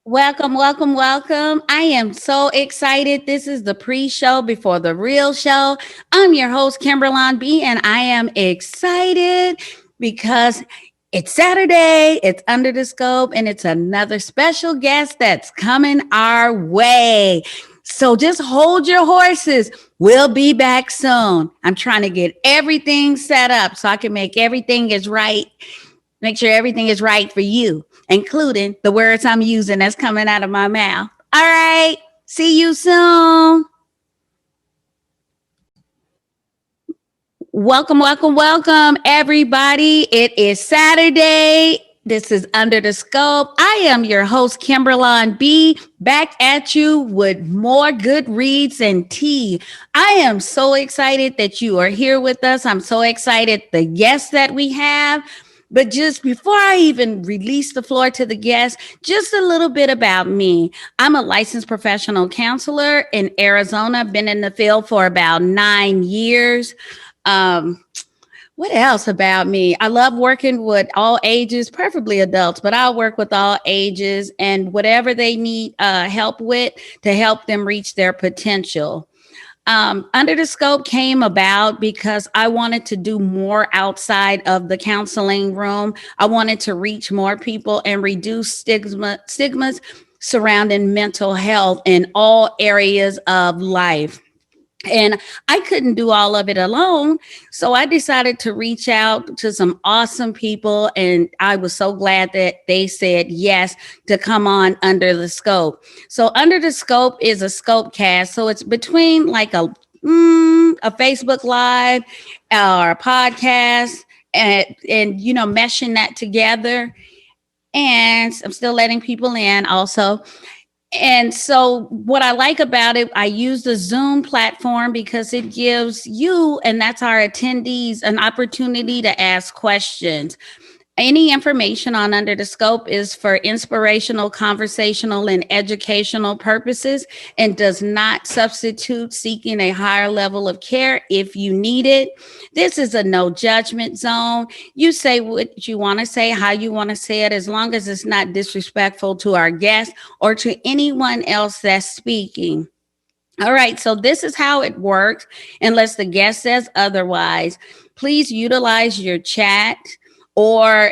Welcome, welcome, welcome. I am so excited. This is the pre-show before the real show. I'm your host, Kimberlon B, and I am excited because it's Saturday, it's under the scope, and it's another special guest that's coming our way. So just hold your horses. We'll be back soon. I'm trying to get everything set up so I can make sure everything is right for you, including the words I'm using that's coming out of my mouth. All right. See you soon. Welcome, welcome, welcome, everybody. It is Saturday. This is Under the Scope. I am your host, Kimberlon B, back at you with more good reads and tea. I am so excited that you are here with us. I'm so excited the guests that we have. But just before I even release the floor to the guests, just a little bit about me. I'm a licensed professional counselor in Arizona, been in the field for about 9 years. Um, what else about me? I love working with all ages, preferably adults, but I'll work with all ages and whatever they need help with to help them reach their potential. Under the Scope came about because I wanted to do more outside of the counseling room. I wanted to reach more people and reduce stigmas surrounding mental health in all areas of life. And I couldn't do all of it alone. So I decided to reach out to some awesome people. And I was so glad that they said yes to come on Under the Scope. So Under the Scope is a scopecast. So it's between like a Facebook Live or a podcast and meshing that together. And I'm still letting people in also. And so, what I like about it, I use the Zoom platform because it gives you, and that's our attendees, an opportunity to ask questions. Any information on Under the Scope is for inspirational, conversational, and educational purposes and does not substitute seeking a higher level of care if you need it. This is a no judgment zone. You say what you want to say, how you want to say it, as long as it's not disrespectful to our guests or to anyone else that's speaking. All right, so this is how it works, unless the guest says otherwise. Please utilize your chat or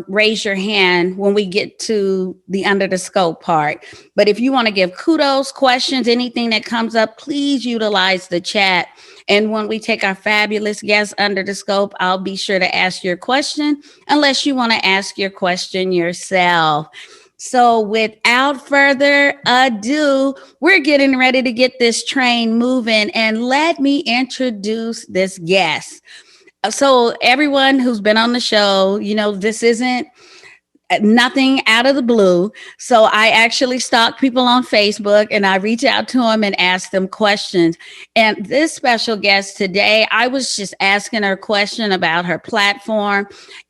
raise your hand when we get to the Under the Scope part. But if you want to give kudos, questions, anything that comes up, please utilize the chat. And when we take our fabulous guests Under the Scope, I'll be sure to ask your question, unless you want to ask your question yourself. So without further ado, we're getting ready to get this train moving. And let me introduce this guest. So everyone who's been on the show, this isn't nothing out of the blue. So I actually stalk people on Facebook and I reach out to them and ask them questions. And this special guest today, I was just asking her a question about her platform,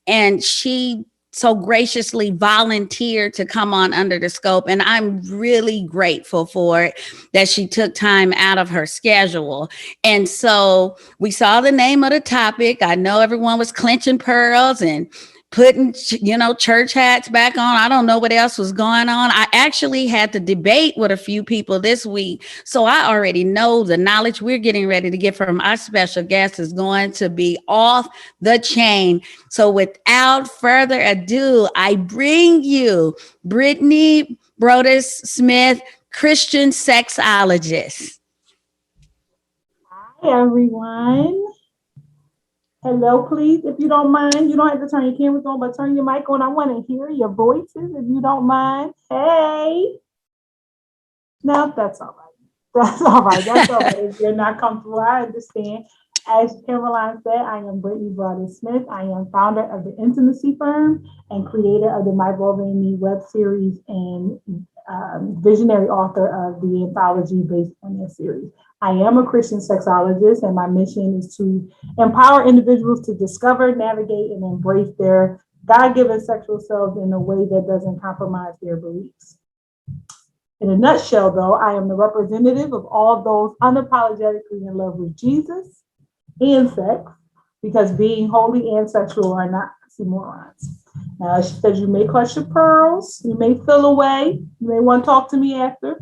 and she so graciously volunteered to come on Under the Scope. And I'm really grateful for it that she took time out of her schedule. And so we saw the name of the topic. I know everyone was clenching pearls and putting, church hats back on. I don't know what else was going on. I actually had to debate with a few people this week. So I already know the knowledge we're getting ready to get from our special guest is going to be off the chain. So without further ado, I bring you Brittany Broaddus-Smith, Christian sexologist. Hi, everyone. Hello, please, if you don't mind. You don't have to turn your cameras on, but turn your mic on. I want to hear your voices, if you don't mind. Hey. No, that's all right. That's all right. That's all right. If you're not comfortable, I understand. As Caroline said, I am Brittany Broaddus-Smith. I am founder of the Intimacy Firm and creator of the My Vulva and Me web series and visionary author of the anthology based on that series. I am a Christian sexologist, and my mission is to empower individuals to discover, navigate, and embrace their God-given sexual selves in a way that doesn't compromise their beliefs. In a nutshell, though, I am the representative of all those unapologetically in love with Jesus and sex, because being holy and sexual are not oxymorons. She said, you may clutch your pearls, you may feel away, you may want to talk to me after.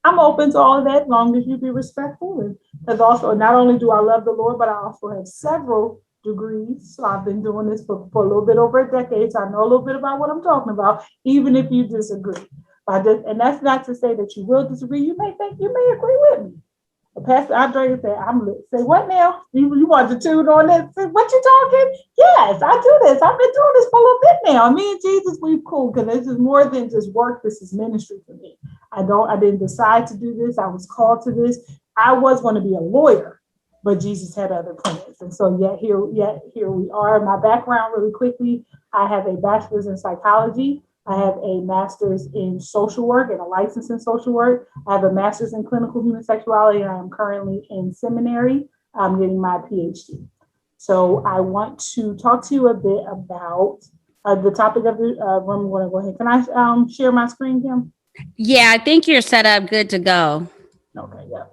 I'm open to all of that as long as you be respectful. And because also, not only do I love the Lord, but I also have several degrees. So I've been doing this for a little bit over a decade. So I know a little bit about what I'm talking about, even if you disagree. And that's not to say that you will disagree. You may think you may agree with me. Pastor Andre said, say, what now? You want to tune on this? What you talking? Yes, I do this. I've been doing this for a little bit now. Me and Jesus, we've cool, because this is more than just work. This is ministry for me. I didn't decide to do this. I was called to this. I was going to be a lawyer, but Jesus had other plans. And so here we are. My background really quickly, I have a bachelor's in psychology. I have a master's in social work and a license in social work. I have a master's in clinical human sexuality, and I am currently in seminary. I'm getting my PhD. So I want to talk to you a bit about the topic of the room. I'm going to go ahead. Can I share my screen, Kim? Yeah, I think you're set up good to go. Okay, yeah.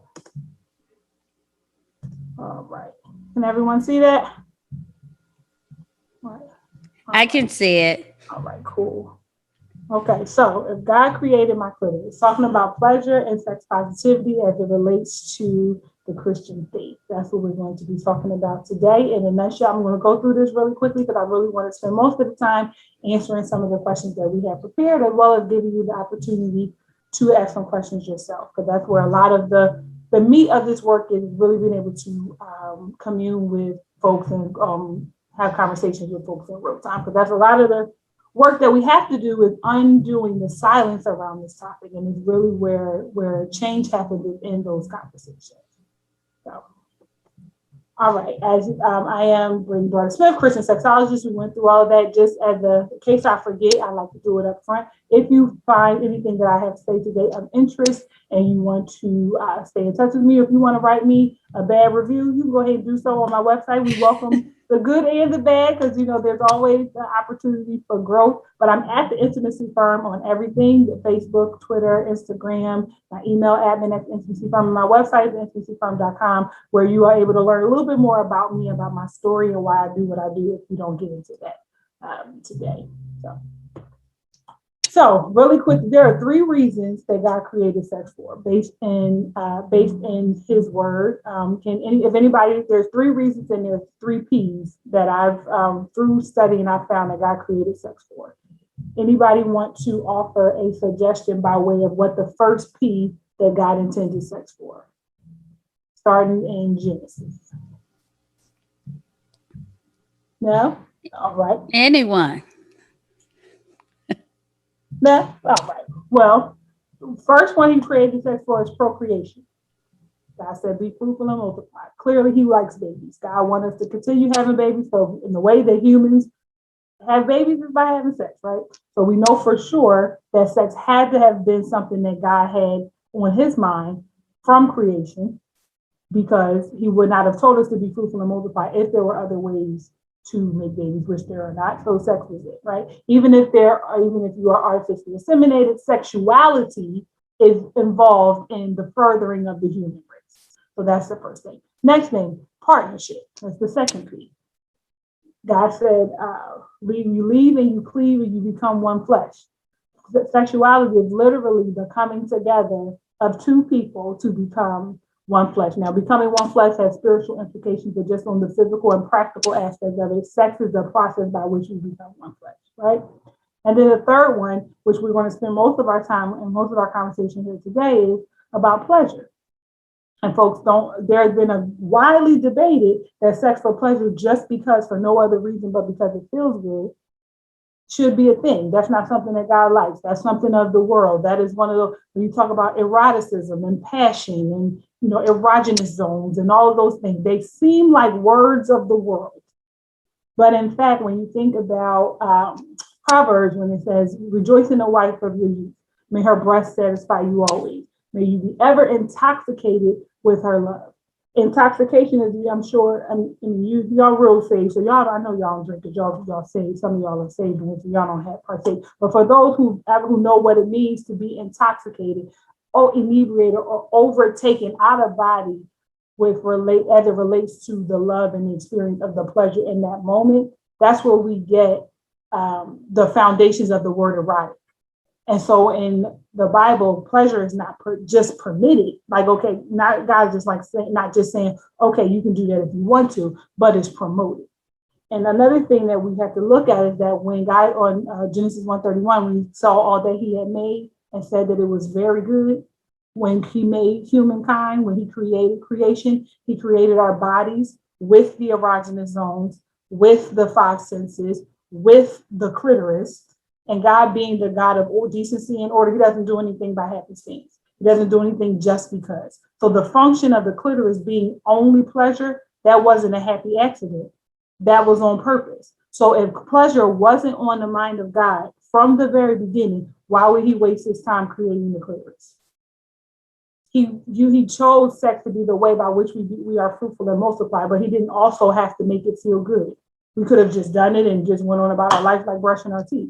All right. Can everyone see that? All right. I can see it. All right, cool. Okay, so if God created my clitoris, talking about pleasure and sex positivity as it relates to the Christian faith. That's what we're going to be talking about today. In a nutshell, I'm going to go through this really quickly because I really want to spend most of the time answering some of the questions that we have prepared, as well as giving you the opportunity to ask some questions yourself, because that's where a lot of the meat of this work is, really being able to commune with folks and have conversations with folks in real time, because that's a lot of the work that we have to do is undoing the silence around this topic, and it's really where change happens in those conversations. So, all right, as I am Brittany Broaddus-Smith, Christian sexologist. We went through all of that. Just as in case I forget, I like to do it up front. If you find anything that I have to say today of interest and you want to stay in touch with me, or if you want to write me a bad review, you can go ahead and do so on my website. We welcome the good and the bad, because there's always the opportunity for growth. But I'm at the Intimacy Firm on everything: Facebook, Twitter, Instagram. My email admin at the Intimacy Firm. My website is intimacyfirm.com, where you are able to learn a little bit more about me, about my story, and why I do what I do. If you don't get into that today, so really quick, there are 3 reasons that God created sex for, based in His Word. There's 3 reasons, and there's 3 P's that I've through studying I found that God created sex for. Anybody want to offer a suggestion by way of what the first P that God intended sex for? Starting in Genesis. No? All right. Anyone? No? All right. Well, first one He created sex for is procreation. God said, be fruitful and multiply. Clearly, He likes babies. God wants us to continue having babies. So in the way that humans have babies is by having sex, right? So we know for sure that sex had to have been something that God had on His mind from creation, because He would not have told us to be fruitful and multiply if there were other ways to make babies, which there are not. So sex was it, right? Even if you are artificially inseminated, sexuality is involved in the furthering of the human race. So that's the first thing. Next thing, partnership. That's the second P. God said, you leave and you cleave and you become one flesh. Sexuality is literally the coming together of 2 people to become one flesh. Now, becoming one flesh has spiritual implications, but just on the physical and practical aspect of it, sex is the process by which you become one flesh, right? And then the third one, which we're going to spend most of our time and most of our conversation here today, is about pleasure. And folks there's been a widely debated that sex for pleasure, just because, for no other reason but because it feels good, should be a thing. That's not something that God likes. That's something of the world. That is one of the, when you talk about eroticism and passion and erogenous zones and all of those things, they seem like words of the world. But in fact, when you think about Proverbs, when it says, rejoice in the wife of your youth, may her breast satisfy you always. May you be ever intoxicated with her love. Intoxication is, I'm sure, y'all real saved, so y'all, I know y'all don't drink, because y'all saved. Some of y'all are saved, and y'all don't have partake. But for those who know what it means to be intoxicated, or inebriated, or overtaken out of body as it relates to the love and the experience of the pleasure in that moment, that's where we get the foundations of the word erotic. And so in the Bible, pleasure is not just permitted. Like, okay, not God just like saying, not just saying, okay, you can do that if you want to, but it's promoted. And another thing that we have to look at is that when God on Genesis 1:31, when he saw all that he had made and said that it was very good, when he made humankind, when he created creation, he created our bodies with the erogenous zones, with the five senses, with the clitoris. And God being the God of decency and order, he doesn't do anything by happenstance. He doesn't do anything just because. So the function of the clitoris being only pleasure, that wasn't a happy accident. That was on purpose. So if pleasure wasn't on the mind of God from the very beginning, why would he waste his time creating the clitoris? He chose sex to be the way by which we are fruitful and multiply, but he didn't also have to make it feel good. We could have just done it and just went on about our life like brushing our teeth,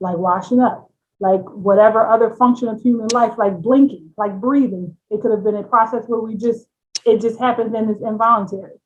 like washing up, like whatever other function of human life, like blinking, like breathing. It could have been a process where it just happens and it's involuntary.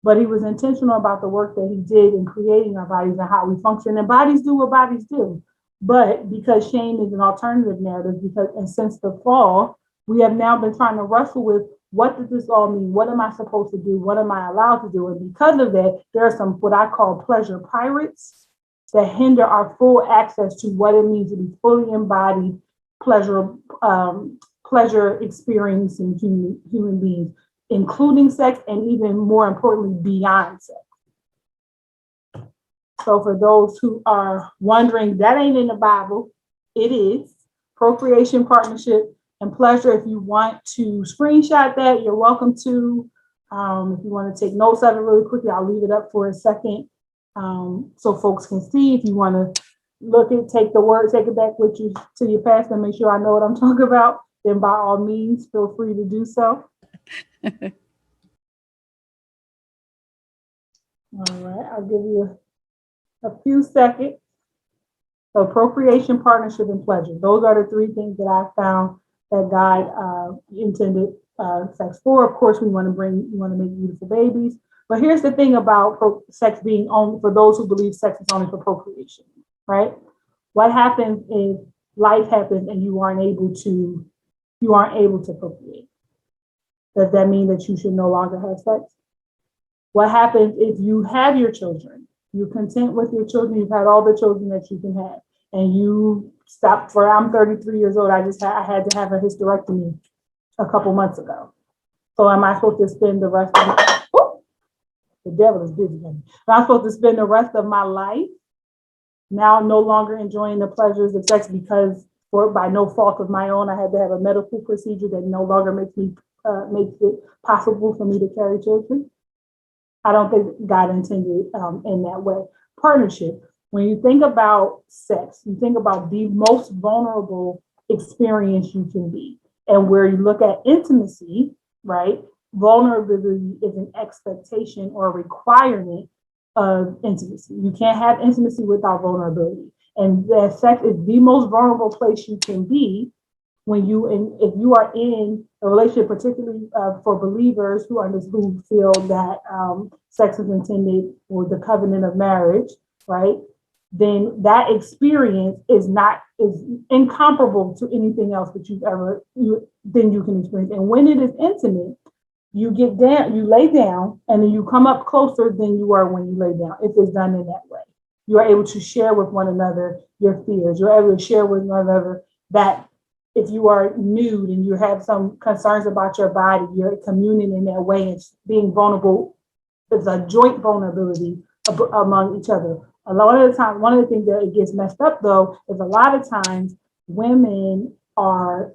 But he was intentional about the work that he did in creating our bodies and how we function. And bodies do what bodies do. But because shame is an alternative narrative, and since the fall, we have now been trying to wrestle with what does this all mean? What am I supposed to do? What am I allowed to do? And because of that, there are some what I call pleasure pirates that hinder our full access to what it means to be fully embodied pleasure experiencing human beings, including sex and even more importantly, beyond sex. So for those who are wondering, that ain't in the Bible. It is procreation, partnership, and pleasure. If you want to screenshot that, you're welcome to. If you want to take notes of it really quickly, I'll leave it up for a second so folks can see. If you want to take it back with you to your past and make sure I know what I'm talking about, then by all means, feel free to do so. All right, I'll give you a few seconds. So procreation, partnership, and pleasure. Those are the three things that I found that God intended sex for. Of course, we want to make beautiful babies. But here's the thing about sex being only for those who believe sex is only for procreation, right? What happens if life happens and you aren't able to procreate? Does that mean that you should no longer have sex? What happens if you have your children? You're content with your children. You've had all the children that you can have, and you stopped for. I'm 33 years old. I had to have a hysterectomy a couple months ago. So am I supposed to spend the rest of the devil is busy. Am I supposed to spend the rest of my life now no longer enjoying the pleasures of sex because by no fault of my own, I had to have a medical procedure that no longer makes it possible for me to carry children? I don't think God intended in that way. Partnership. When you think about sex, you think about the most vulnerable experience you can be. And where you look at intimacy, right? Vulnerability is an expectation or a requirement of intimacy. You can't have intimacy without vulnerability. And that sex is the most vulnerable place you can be if you are in a relationship, particularly for believers who feel that sex is intended for the covenant of marriage, right? Then that experience is incomparable to anything else that you can experience. And when it is intimate, you get down, you lay down, and then you come up closer than you are when you lay down, if it's done in that way. You are able to share with one another your fears. You're able to share with one another that if you are nude and you have some concerns about your body, you're communing in that way and being vulnerable. It's a joint vulnerability among each other. A lot of the time, one of the things that it gets messed up though, is a lot of times women are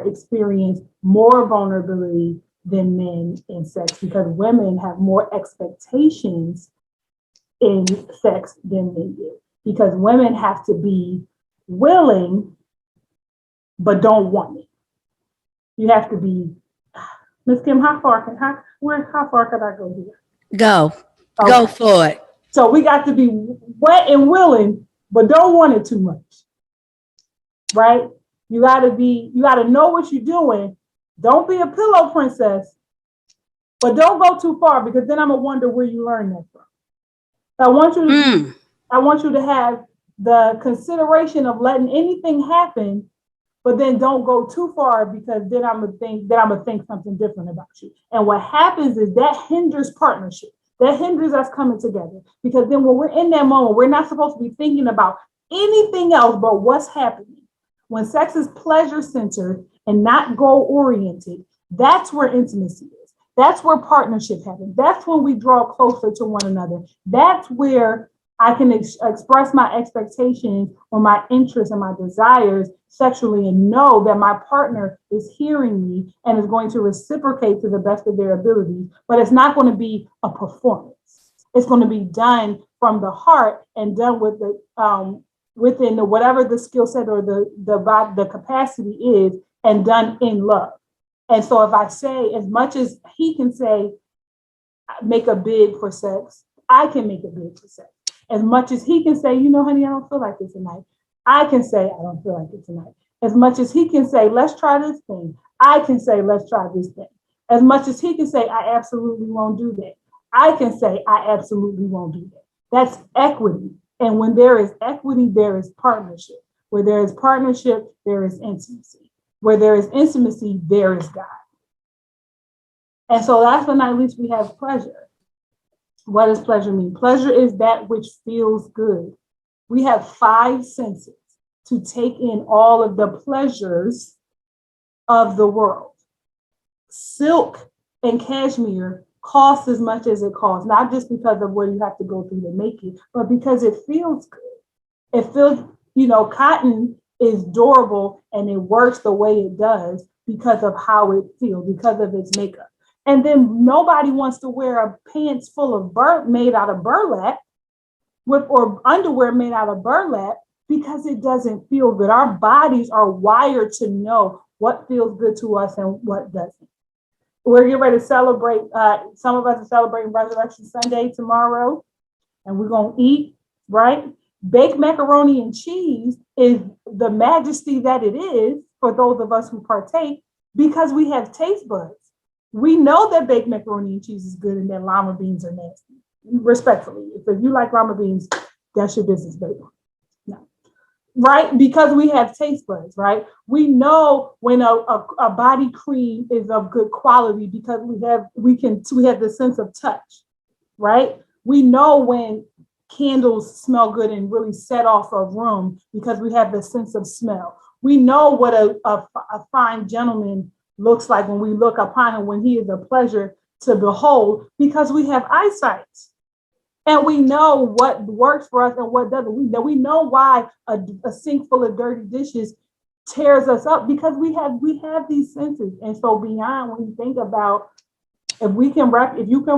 experience more vulnerability than men in sex because women have more expectations in sex than men do. Because women have to be willing but don't want it. You have to be, Miss Kim, how far could I go here? Go for it. So we got to be wet and willing, but don't want it too much, right? You got to know what you're doing. Don't be a pillow princess, but don't go too far because then I'm gonna wonder where you learned that from. So I want you to I want you to have the consideration of letting anything happen, but then don't go too far, because then I'm gonna think something different about you. And what happens is that hinders partnership. That hinders us coming together, because then when we're in that moment, we're not supposed to be thinking about anything else but what's happening. When sex is pleasure centered and not goal oriented, that's where intimacy is. That's where partnership happens. That's when we draw closer to one another. That's where I can express my expectations or my interests and my desires sexually, and know that my partner is hearing me and is going to reciprocate to the best of their abilities. But it's not going to be a performance. It's going to be done from the heart and done with the within the whatever the skill set or the capacity is, and done in love. And so if I say, as much as he can say, make a bid for sex, I can make a bid for sex. As much as he can say, honey, I don't feel like it tonight, I can say, I don't feel like it tonight. As much as he can say, let's try this thing, I can say, let's try this thing. As much as he can say, I absolutely won't do that, I can say, I absolutely won't do that. That's equity. And when there is equity, there is partnership. Where there is partnership, there is intimacy. Where there is intimacy, there is God. And so last but not least, we have pleasure. What does pleasure mean? Pleasure is that which feels good. We have 5 senses to take in all of the pleasures of the world. Silk and cashmere costs as much as it costs, not just because of what you have to go through to make it, but because it feels good. It feels, cotton is durable and it works the way it does because of how it feels, because of its makeup. And then nobody wants to wear a pants full of made out of burlap or underwear made out of burlap because it doesn't feel good. Our bodies are wired to know what feels good to us and what doesn't. We're getting ready to celebrate. Some of us are celebrating Resurrection Sunday tomorrow, and we're going to eat, right? Baked macaroni and cheese is the majesty that it is for those of us who partake, because we have taste buds. We know that baked macaroni and cheese is good and that lima beans are nasty. Respectfully, if you like lima beans, that's your business, baby. No. Right? Because we have taste buds, right? We know when a body cream is of good quality because we have the sense of touch, right? We know when candles smell good and really set off a room because we have the sense of smell. We know what a fine gentleman looks like when we look upon him, when he is a pleasure to behold, because we have eyesight. And we know what works for us and what doesn't. We know why a sink full of dirty dishes tears us up, because we have these senses. And so beyond, when you think about, if you can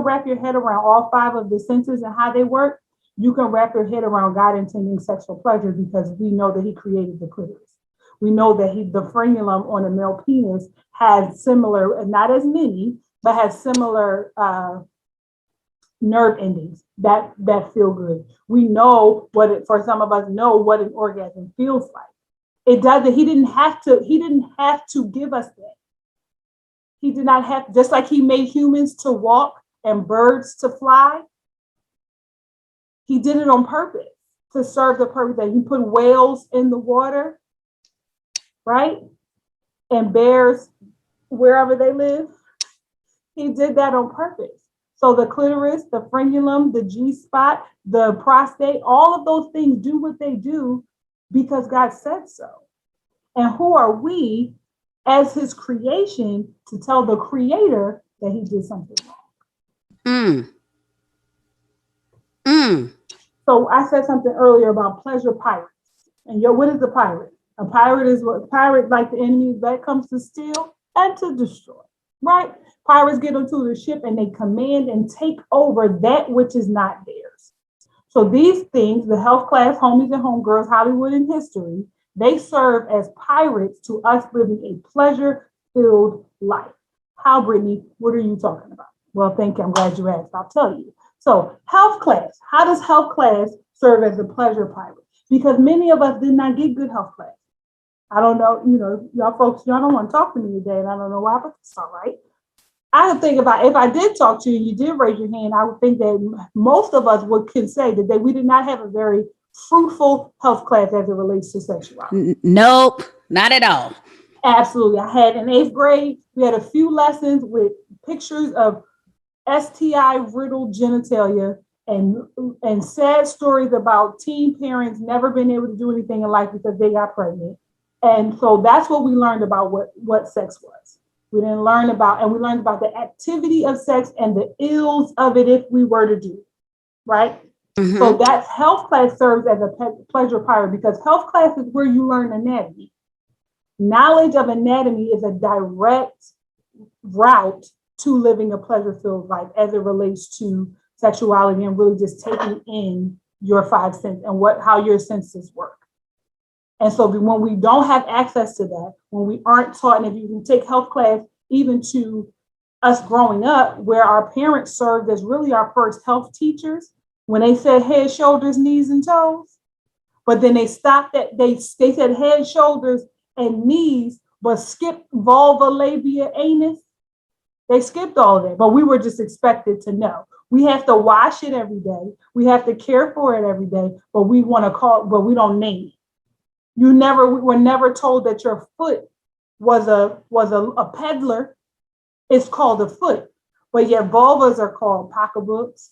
wrap your head around all 5 of the senses and how they work, you can wrap your head around God intending sexual pleasure, because we know that he created the clitoris. We know that the frenulum on a male penis has similar, not as many, but has similar nerve endings that feel good. We know for some of us know what an orgasm feels like. It does that. He didn't have to give us that. He did not have, just like he made humans to walk and birds to fly. He did it on purpose to serve the purpose that he put whales in the water, right? And bears wherever they live. He did that on purpose. So the clitoris, the frenulum, the G-spot, the prostate, all of those things do what they do because God said so. And who are we as his creation to tell the creator that he did something wrong? So I said something earlier about pleasure pirates. And what is a pirate? A pirate is like the enemy that comes to steal and to destroy, right? Pirates get onto the ship and they command and take over that which is not theirs. So these things, the health class, homies and homegirls, Hollywood and history, they serve as pirates to us living a pleasure-filled life. How, Brittany? What are you talking about? Well, thank you. I'm glad you asked. I'll tell you. So health class. How does health class serve as a pleasure pirate? Because many of us did not get good health class. I don't know, y'all folks, y'all don't want to talk to me today, and I don't know why, but it's all right. I think about if I did talk to you, you did raise your hand, I would think that most of us can say that we did not have a very fruitful health class as it relates to sexuality. Nope, not at all. Absolutely. I had in 8th grade, we had a few lessons with pictures of STI riddled genitalia and sad stories about teen parents never being able to do anything in life because they got pregnant. And so that's what we learned about what sex was. We didn't learn about, and we learned about the activity of sex and the ills of it if we were to do it, right? Mm-hmm. So that health class serves as a pleasure pirate because health class is where you learn anatomy. Knowledge of anatomy is a direct route to living a pleasure-filled life as it relates to sexuality and really just taking in your 5 senses and how your senses work. And so when we don't have access to that, when we aren't taught, and if you can take health class even to us growing up, where our parents served as really our first health teachers, when they said head, shoulders, knees, and toes, but then they stopped at, they said head, shoulders, and knees, but skipped vulva, labia, anus. They skipped all of that, but we were just expected to know. We have to wash it every day. We have to care for it every day, but we want to call, but we don't name it. We were never told that your foot was a peddler. It's called a foot, but yet vulvas are called pocketbooks.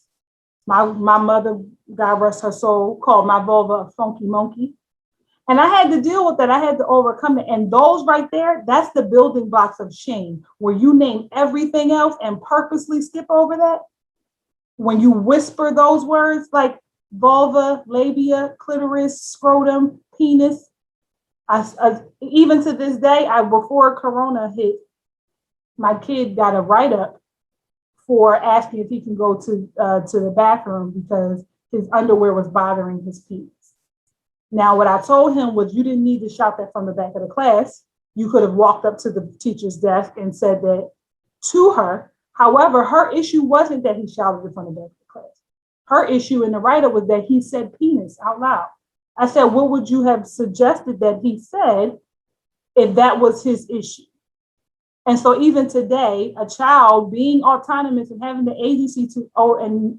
My mother, God rest her soul, called my vulva a funky monkey. And I had to deal with that. I had to overcome it. And those right there, that's the building blocks of shame, where you name everything else and purposely skip over that. When you whisper those words like vulva, labia, clitoris, scrotum, penis, even to this day, before Corona hit, my kid got a write-up for asking if he can go to the bathroom because his underwear was bothering his penis. Now, what I told him was, you didn't need to shout that from the back of the class. You could have walked up to the teacher's desk and said that to her. However, her issue wasn't that he shouted it from the back of the class. Her issue in the write-up was that he said penis out loud. I said, what would you have suggested that he said if that was his issue? And so even today, a child being autonomous and having the agency to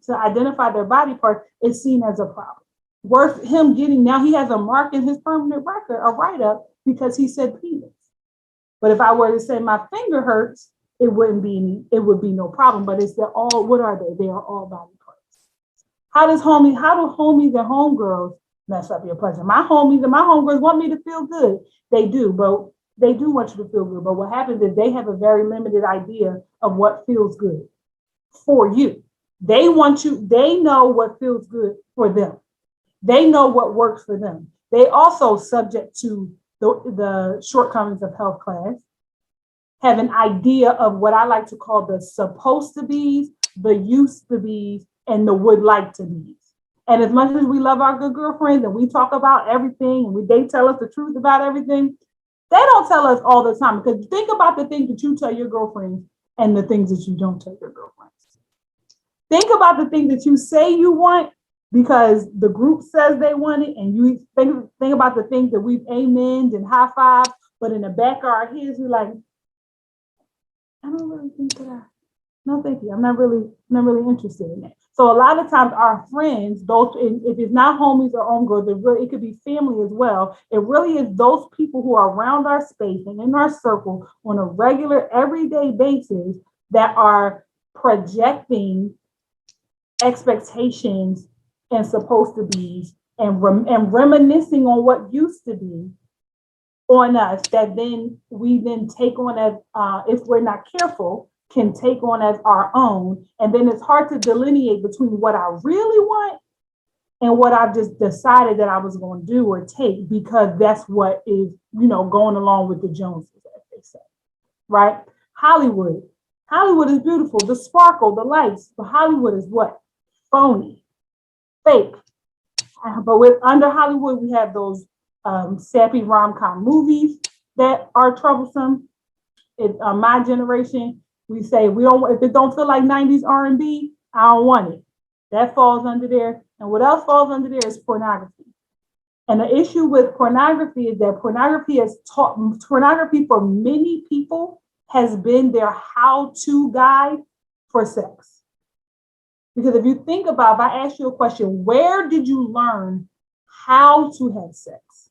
identify their body part is seen as a problem. Worth him getting, now he has a mark in his permanent record, a write-up, because he said penis. But if I were to say my finger hurts, it would be no problem. But what are they? They are all body parts. How do homies and homegirls mess up your pleasure? My homies and my homegirls want me to feel good. They do, but they do want you to feel good. But what happens is they have a very limited idea of what feels good for you. They know what feels good for them. They know what works for them. They also, subject to the shortcomings of health class, have an idea of what I like to call the supposed to be's, the used to be's, and the would like to be's. And as much as we love our good girlfriends and we talk about everything and they tell us the truth about everything, they don't tell us all the time. Because think about the things that you tell your girlfriends and the things that you don't tell your girlfriends. Think about the things that you say you want because the group says they want it, and you think about the things that we've amened and high-fived, but in the back of our heads, we're like, I don't really think that no, thank you. I'm not really interested in that. So a lot of times our friends, those, if it's not homies or homegirls, it could be family as well. It really is those people who are around our space and in our circle on a regular, everyday basis that are projecting expectations and supposed to be and reminiscing on what used to be on us, that then we take on as, if we're not careful, can take on as our own. And then it's hard to delineate between what I really want and what I've just decided that I was going to do or take, because that's what is, going along with the Joneses, as they say, right? Hollywood is beautiful, the sparkle, the lights, but Hollywood is what? Phony, fake. But under Hollywood, we have those sappy rom-com movies that are troublesome. My generation, we say if it don't feel like 90s R&B, I don't want it. That falls under there. And what else falls under there is pornography. And the issue with pornography is that pornography for many people has been their how-to guide for sex. Because if you think about, if I ask you a question, where did you learn how to have sex?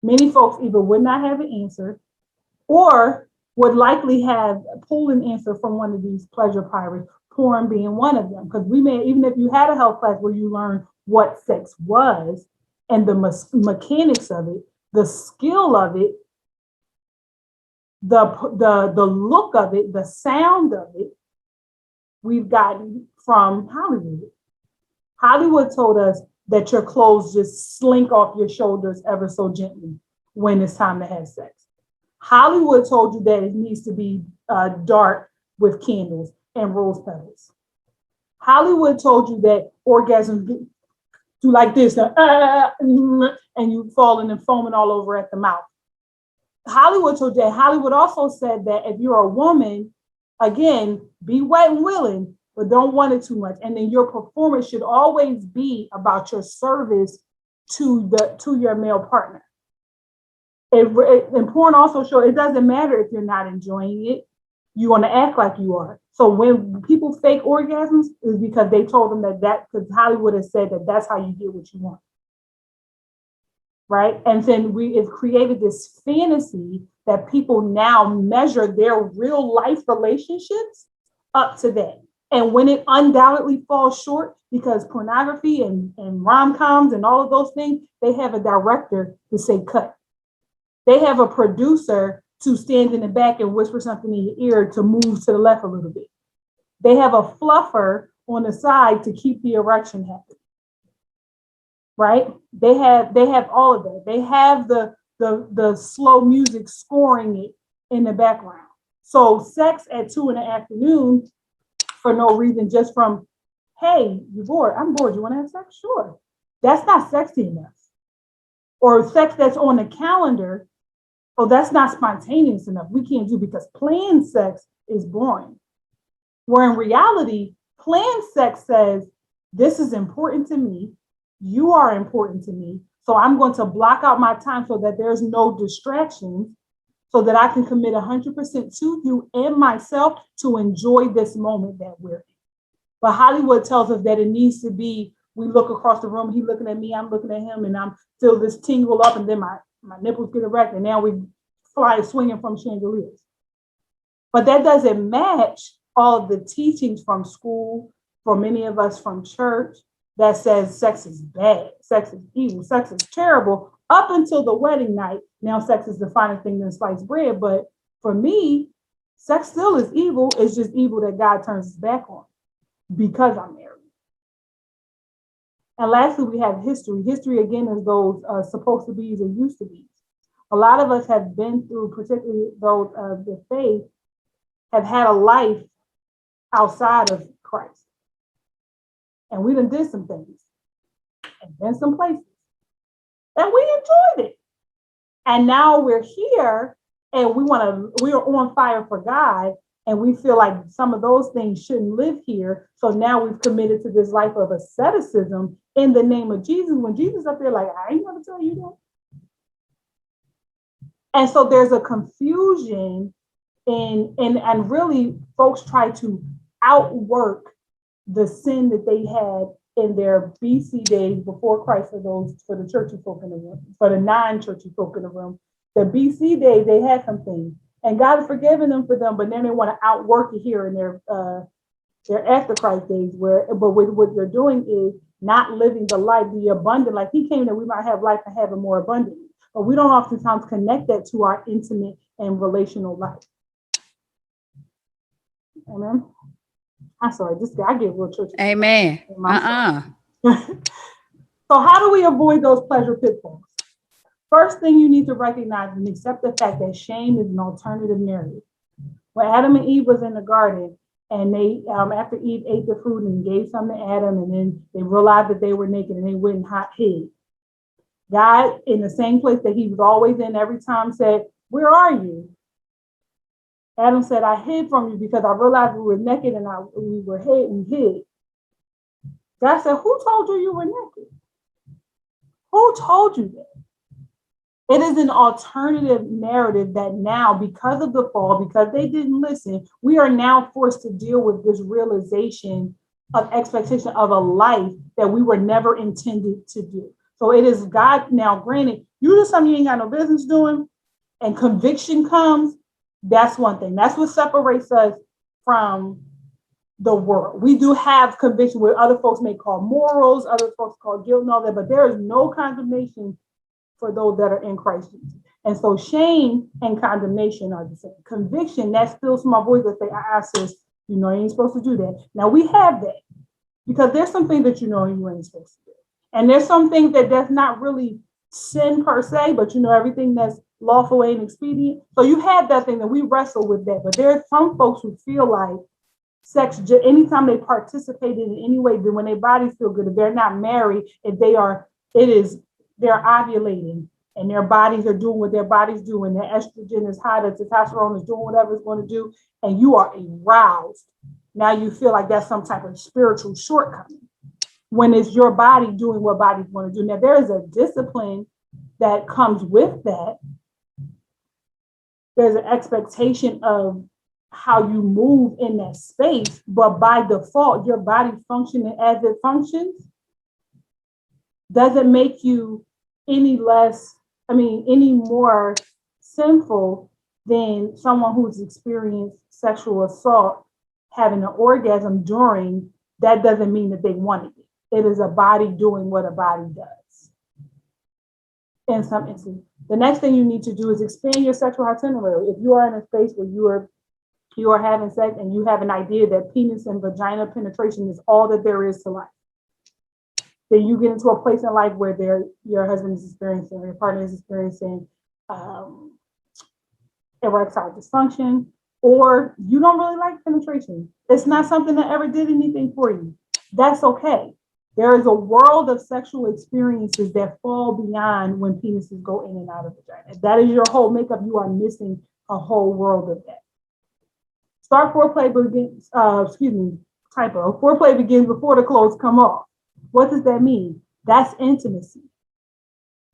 Many folks either would not have an answer or would likely have pulled an answer from one of these pleasure pirates, porn being one of them. Because we may, even if you had a health class where you learned what sex was and the mechanics of it, the skill of it, the look of it, the sound of it, we've gotten from Hollywood. Hollywood told us that your clothes just slink off your shoulders ever so gently when it's time to have sex. Hollywood told you that it needs to be dark with candles and rose petals. Hollywood told you that orgasms do like this, and you falling and foaming all over at the mouth. Hollywood told you that. Hollywood also said that if you're a woman, again, be wet and willing, but don't want it too much. And then your performance should always be about your service to your male partner. And porn also shows it doesn't matter if you're not enjoying it. You want to act like you are. So when people fake orgasms, is because they told them that because Hollywood has said that that's how you get what you want. Right? And then it's created this fantasy that people now measure their real life relationships up to that. And when it undoubtedly falls short, because pornography and rom-coms and all of those things, they have a director to say cut. They have a producer to stand in the back and whisper something in your ear to move to the left a little bit. They have a fluffer on the side to keep the erection happy. Right? They have all of that. They have the slow music scoring it in the background. So sex at 2 p.m. for no reason, just from, hey, you're bored. I'm bored. You want to have sex? Sure. That's not sexy enough. Or sex that's on the calendar. Oh, that's not spontaneous enough. We can't do, because planned sex is boring. Where in reality, planned sex says, this is important to me. You are important to me. So I'm going to block out my time so that there's no distractions, so that I can commit 100% to you and myself to enjoy this moment that we're in. But Hollywood tells us that it needs to be, we look across the room, he's looking at me, I'm looking at him, and I'm feel this tingle up, and then my nipples get erect, and now we fly swinging from chandeliers. But that doesn't match all of the teachings from school, for many of us from church, that says sex is bad, sex is evil, sex is terrible, up until the wedding night. Now sex is the finest thing than sliced bread. But for me, sex still is evil. It's just evil that God turns his back on because I'm married. And lastly, we have history. History, again, is those supposed to be's or used to be's. A lot of us have been through, particularly those of the faith, have had a life outside of Christ. And we done did some things and been some places. And we enjoyed it. And now we're here and we are on fire for God. And we feel like some of those things shouldn't live here. So now we've committed to this life of asceticism in the name of Jesus. When Jesus up there, like, I ain't gonna tell you that. And so there's a confusion and really folks try to outwork the sin that they had in their BC days before Christ, for the churchy folk in the room, for the non-churchy folk in the room. The BC days, they had some things, and God has forgiven them for them, but then they want to outwork it here in their after Christ days, but what they're doing is not living the life, the abundant life. He came that we might have life and have it more abundantly, but we don't oftentimes connect that to our intimate and relational life. Amen. I'm sorry, I get real churchy. Amen. So how do we avoid those pleasure pitfalls? First thing you need to recognize and accept the fact that shame is an alternative narrative. When Adam and Eve was in the garden, and they, after Eve ate the fruit and gave some to Adam, and then they realized that they were naked and they went and hid. God, in the same place that he was always in every time, said, where are you? Adam said, I hid from you because I realized we were naked and we hid. God said, who told you you were naked? Who told you that? It is an alternative narrative that now, because of the fall, because they didn't listen, we are now forced to deal with this realization of expectation of a life that we were never intended to do. So it is God now, granted, you do something you ain't got no business doing, and conviction comes. That's one thing. That's what separates us from the world. We do have conviction where other folks may call morals, other folks call guilt and all that, but there is no condemnation for those that are in Christ Jesus. And so shame and condemnation are the same. Conviction, that still small voice that say, sis, you know you ain't supposed to do that. Now we have that because there's some things that you know you ain't supposed to do. And there's some things that's not really sin per se, but you know everything that's lawful and expedient. So you have that thing that we wrestle with that. But there are some folks who feel like sex, anytime they participate in any way, then when their bodies feel good, if they're not married, if they are, they're ovulating and their bodies are doing what their bodies do, and their estrogen is high, the testosterone is doing whatever it's going to do, and you are aroused. Now you feel like that's some type of spiritual shortcoming when it's your body doing what bodies want to do. Now there is a discipline that comes with that. There's an expectation of how you move in that space, but by default, your body functioning as it functions doesn't make you any more sinful than someone who's experienced sexual assault having an orgasm during. That doesn't mean that they wanted it. It is a body doing what a body does. In some instances, the next thing you need to do is expand your sexual itinerary. If you are in a space where you are having sex and you have an idea that penis and vagina penetration is all that there is to life, then you get into a place in life where your husband is experiencing, or your partner is experiencing erectile dysfunction, or you don't really like penetration. It's not something that ever did anything for you. That's okay. There is a world of sexual experiences that fall beyond when penises go in and out of the vagina. If that is your whole makeup, you are missing a whole world of that. Foreplay begins, foreplay begins before the clothes come off. What does that mean? That's intimacy.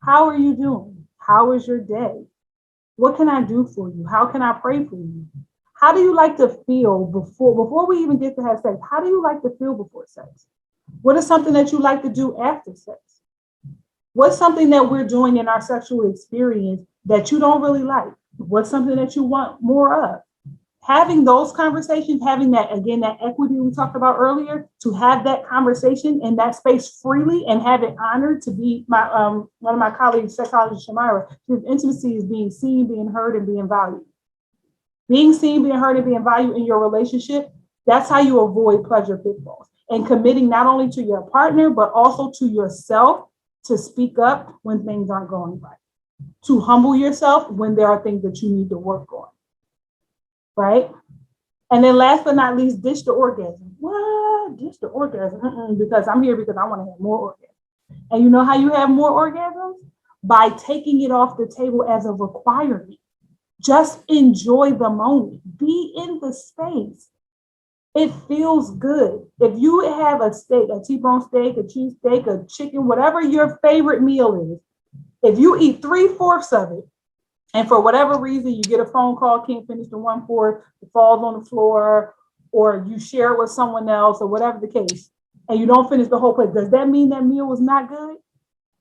How are you doing? How is your day? What can I do for you? How can I pray for you? How do you like to feel before we even get to have sex? How do you like to feel before sex? What is something that you like to do after sex? What's something that we're doing in our sexual experience that you don't really like? What's something that you want more of? Having those conversations, having that, again, that equity we talked about earlier, to have that conversation in that space freely and have it honored. To be one of my colleagues, Sexologist Shamira, intimacy is being seen, being heard, and being valued. Being seen, being heard, and being valued in your relationship, that's how you avoid pleasure pitfalls. And committing not only to your partner, but also to yourself to speak up when things aren't going right. To humble yourself when there are things that you need to work on. Right? And then last but not least, ditch the orgasm. What? Ditch the orgasm? Because I'm here because I want to have more orgasms. And you know how you have more orgasms? By taking it off the table as a requirement. Just enjoy the moment. Be in the space. It feels good. If you have a steak, a T-bone steak, a cheese steak, a chicken, whatever your favorite meal is, if you eat 3/4 of it, and for whatever reason, you get a phone call, can't finish the 1/4, it falls on the floor, or you share it with someone else, or whatever the case, and you don't finish the whole plate, does that mean that meal was not good?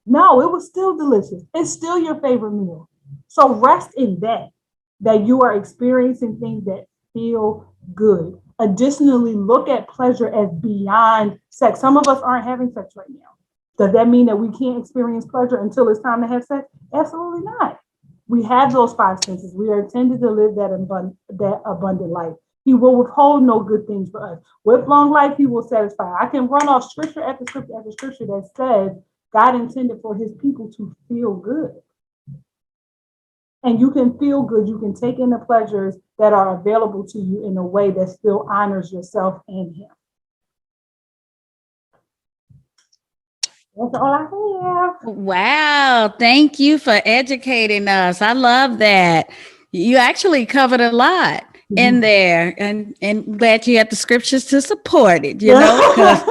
No, it was still delicious. It's still your favorite meal. So rest in that you are experiencing things that feel good. Additionally, look at pleasure as beyond sex. Some of us aren't having sex right now. Does that mean that we can't experience pleasure until it's time to have sex? Absolutely not. We have those 5 senses. We are intended to live that abundant life. He will withhold no good things for us. With long life, he will satisfy. I can run off scripture after scripture after scripture that says God intended for his people to feel good. And you can feel good. You can take in the pleasures that are available to you in a way that still honors yourself and him. That's all I have. Wow. Thank you for educating us. I love that. You actually covered a lot in there, and glad you had the scriptures to support it, you know, because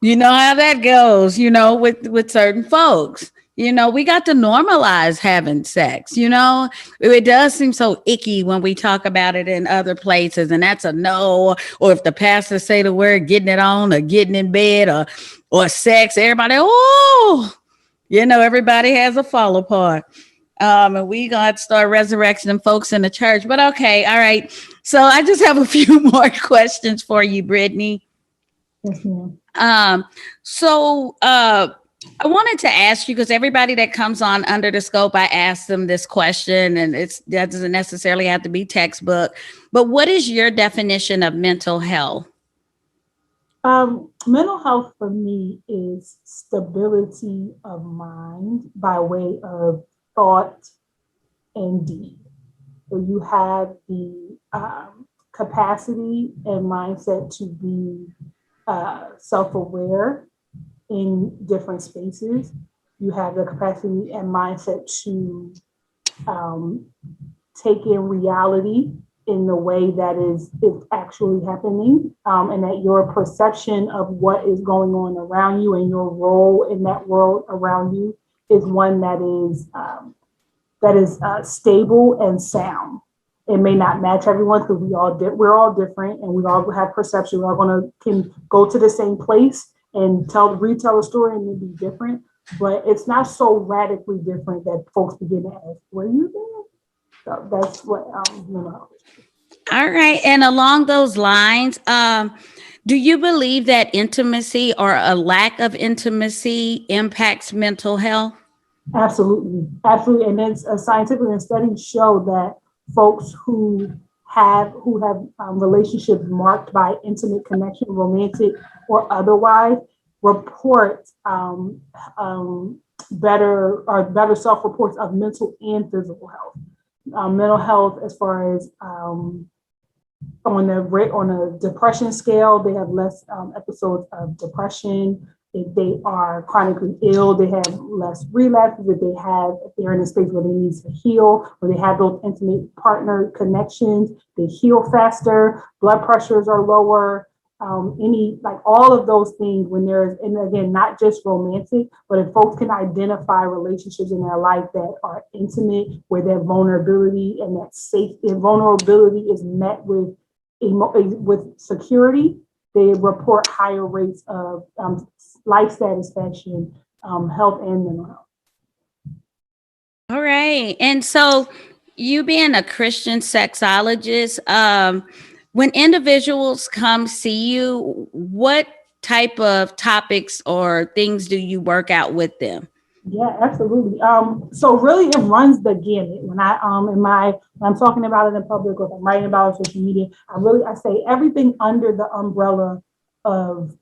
you know how that goes, you know, with certain folks. We got to normalize having sex. It does seem so icky when we talk about it in other places, and that's a no. Or if the pastor say the word getting it on or getting in bed or sex, everybody, everybody has a fall apart. And we got to start resurrecting folks in the church. But okay, all right. So I just have a few more questions for you, Brittany. Yes, ma'am. I wanted to ask you, because everybody that comes on Under the Scope, I ask them this question, and that doesn't necessarily have to be textbook, but what is your definition of mental health? Mental health for me is stability of mind by way of thought and deed. So you have the capacity and mindset to be self-aware in different spaces. You have the capacity and mindset to take in reality in the way that is actually happening, and that your perception of what is going on around you and your role in that world around you is one that is stable and sound. It may not match everyone because we're all different and we all have perception. We're all can go to the same place and retell a story and it'll be different, but it's not so radically different that folks begin to ask, "Where you been?" So that's what All right, and along those lines, do you believe that intimacy or a lack of intimacy impacts mental health? Absolutely, absolutely, and it's scientifically and studies show that folks who have relationships marked by intimate connection, romantic or otherwise, report better self-reports of mental and physical health. Mental health, as far as on a depression scale, they have less episodes of depression. If they are chronically ill, they have less relapses. If they're in a space where they need to heal, where they have those intimate partner connections, they heal faster. Blood pressures are lower. All of those things and again, not just romantic, but if folks can identify relationships in their life that are intimate, where their vulnerability and vulnerability is met with security, they report higher rates of life satisfaction, health, and mental health. All right. And so, you being a Christian sexologist, when individuals come see you, what type of topics or things do you work out with them? Yeah, absolutely. So really it runs the gamut. When I'm talking about it in public or if I'm writing about it on social media, I say everything under the umbrella of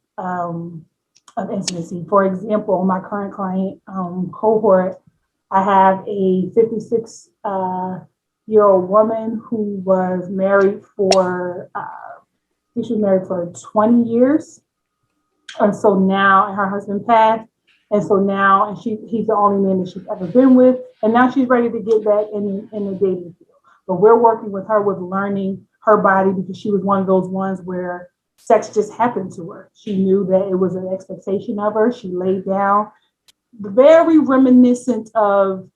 intimacy. For example, my current client cohort, I have a 56-year-old woman who was married for 20 years. And so now, and her husband passed. And so now, he's the only man that she's ever been with. And now she's ready to get back in the dating field. But we're working with her with learning her body, because she was one of those ones where sex just happened to her. She knew that it was an expectation of her. She laid down, very reminiscent of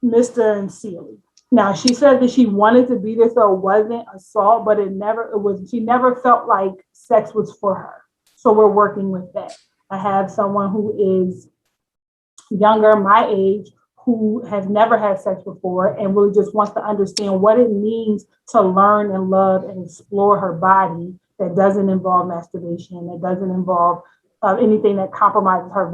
Mr. and Celie. Now, she said that she wanted to be there, so it wasn't assault, but she never felt like sex was for her. So we're working with that. I have someone who is younger, my age, who has never had sex before and really just wants to understand what it means to learn and love and explore her body that doesn't involve masturbation, that doesn't involve anything that compromises her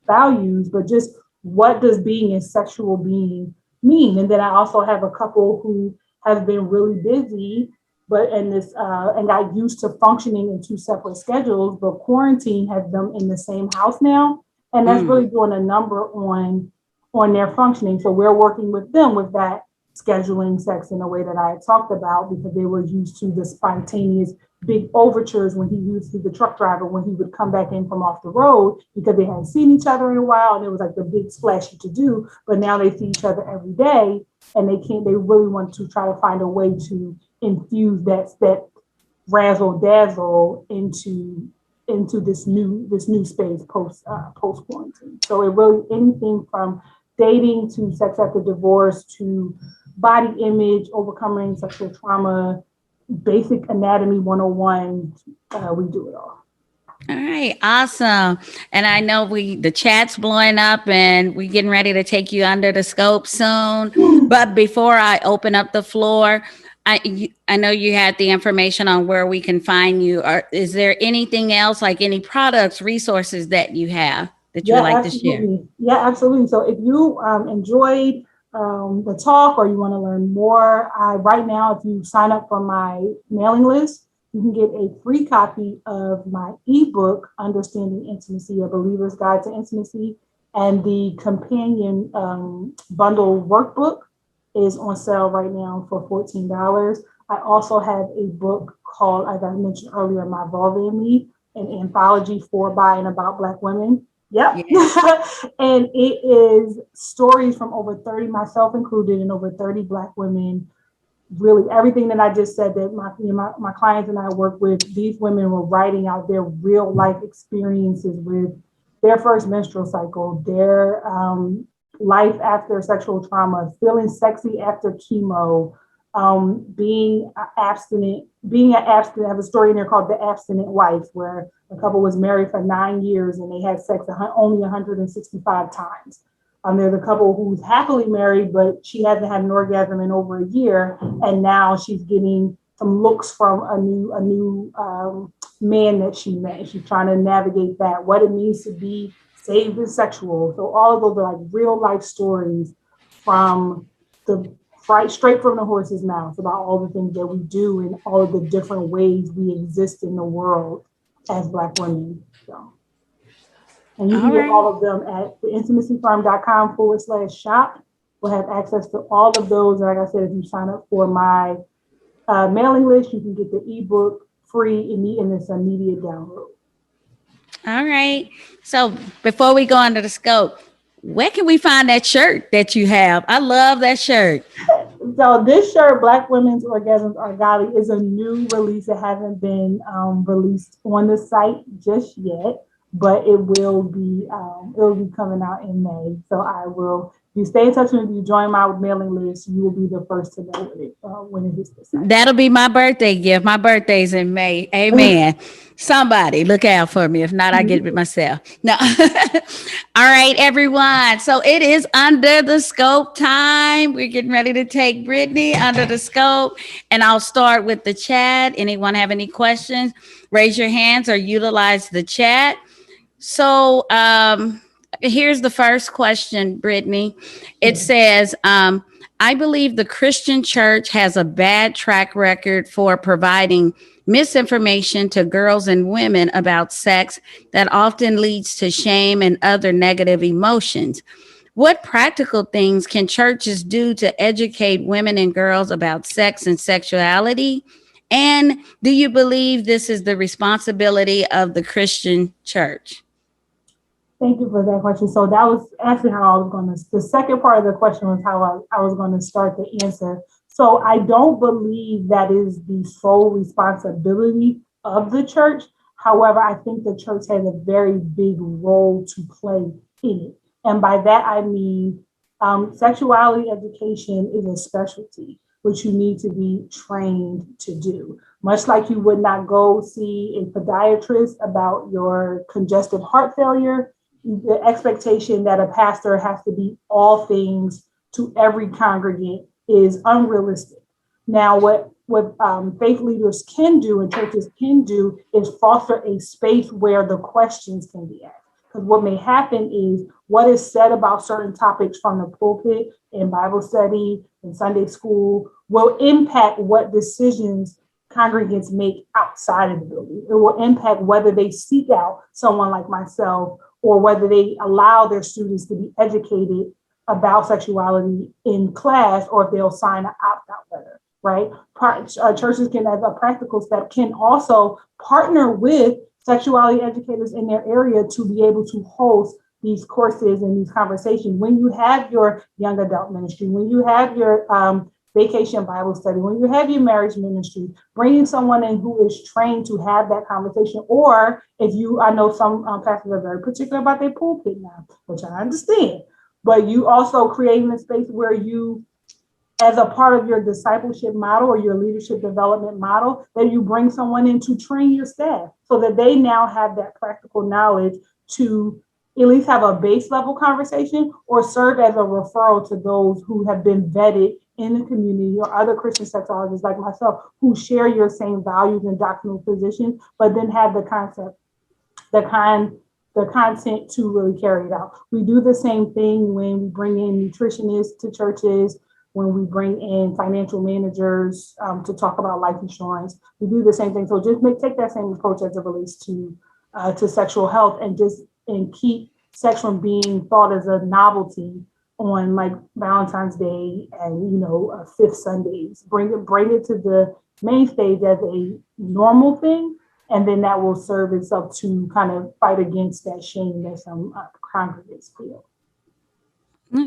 values, but just what does being a sexual being mean? And then I also have a couple who have been really busy and got used to functioning in two separate schedules, but quarantine has them in the same house now. And that's really doing a number on their functioning. So we're working with them with that scheduling sex in a way that I had talked about, because they were used to the spontaneous big overtures when he used to be the truck driver, when he would come back in from off the road, because they hadn't seen each other in a while. And it was like the big splashy to do, but now they see each other every day, and they really want to try to find a way to infuse that razzle dazzle into into this new space post quarantine. So it really anything from dating to sex after divorce to body image, overcoming sexual trauma, basic anatomy 101. We do it all. All right, awesome. And I know the chat's blowing up and we're getting ready to take you under the scope soon. But before I open up the floor, I know you had the information on where we can find you. Is there anything else, like any products, resources that you have that you would like to share? Yeah, absolutely. So if you enjoyed the talk or you want to learn more, right now, if you sign up for my mailing list, you can get a free copy of my ebook, Understanding Intimacy, A Believer's Guide to Intimacy, and the companion bundle workbook is on sale right now for $14. I also have a book called, as I mentioned earlier, My Vulva and Me, an anthology for, by, and about Black women. Yep. Yeah. And it is stories from over 30, myself included, and over 30 Black women. Really, everything that I just said that my clients and I work with, these women were writing out their real life experiences with their first menstrual cycle, their life after sexual trauma, feeling sexy after chemo, being abstinent. I have a story in there called The Abstinent Wife, where a couple was married for 9 years and they had sex only 165 times. There's a couple who's happily married, but she hasn't had an orgasm in over a year, and now she's getting some looks from a new man that she met. She's trying to navigate that, what it means to be saved and sexual. So all of those are like real life stories from straight from the horse's mouth about all the things that we do and all of the different ways we exist in the world as Black women. So. And you can get all of them at theintimacyfarm.com/shop. We'll have access to all of those. Like I said, if you sign up for my mailing list, you can get the ebook free and it's immediate download. All right. So before we go under the scope, where can we find that shirt that you have? I love that shirt. So this shirt, Black Women's Orgasms Are Godly, is a new release. It hasn't been released on the site just yet, but it will be coming out in May. So I will. If you stay in touch with me, if you join my mailing list, you will be the first to know when it hits the site. That'll be my birthday gift. My birthday's in May. Amen. Somebody look out for me. If not, I get it myself. No. All right, everyone. So it is under the scope time. We're getting ready to take Brittany under the scope. And I'll start with the chat. Anyone have any questions? Raise your hands or utilize the chat. So here's the first question, Brittany. It says, I believe the Christian church has a bad track record for providing misinformation to girls and women about sex that often leads to shame and other negative emotions. What practical things can churches do to educate women and girls about sex and sexuality? And do you believe this is the responsibility of the Christian church? Thank you for that question. So that was actually how I was going to, the second part of the question was how I was going to start the answer. So I don't believe that is the sole responsibility of the church. However, I think the church has a very big role to play in it. And by that, I mean, sexuality education is a specialty, which you need to be trained to do. Much like you would not go see a podiatrist about your congestive heart failure, the expectation that a pastor has to be all things to every congregant is unrealistic. Now, what faith leaders can do and churches can do is foster a space where the questions can be asked. Because what may happen is what is said about certain topics from the pulpit in Bible study and Sunday school will impact what decisions congregants make outside of the building. It will impact whether they seek out someone like myself or whether they allow their students to be educated about sexuality in class, or if they'll sign an opt-out letter, right? Churches can, as a practical step, can also partner with sexuality educators in their area to be able to host these courses and these conversations. When you have your young adult ministry, when you have your vacation Bible study, when you have your marriage ministry, bringing someone in who is trained to have that conversation. Or if you, I know some pastors are very particular about their pulpit now, which I understand, but you also creating a space where you, as a part of your discipleship model or your leadership development model, that you bring someone in to train your staff so that they now have that practical knowledge to at least have a base level conversation or serve as a referral to those who have been vetted in the community or other Christian sexologists like myself who share your same values and doctrinal positions, but then have the content to really carry it out. We do the same thing when we bring in nutritionists to churches, when we bring in financial managers to talk about life insurance. We do the same thing. So just take that same approach as it relates to sexual health and keep sex from being thought as a novelty on like Valentine's Day and fifth Sundays. Bring it to the main stage as a normal thing, and then that will serve itself to kind of fight against that shame that some congregants feel.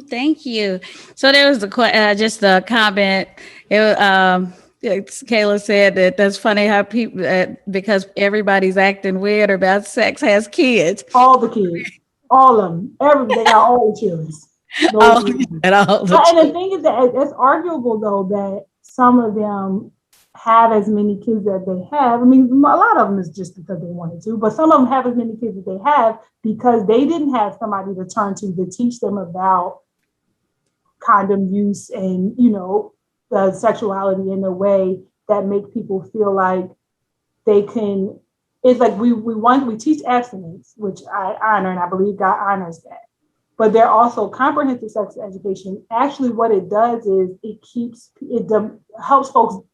Thank you. So there was just a comment. Kayla said that's funny how people, because everybody's acting weird about sex, has kids. All the kids, all of them, they got all the children. And the thing is that it's arguable though that some of them have as many kids that they have. I mean, a lot of them is just because they wanted to, but some of them have as many kids that they have because they didn't have somebody to turn to teach them about condom use and, the sexuality in a way that make people feel like they can. It's like we teach abstinence, which I honor, and I believe God honors that. But they're also comprehensive sex education. Actually, what it does is it helps folks,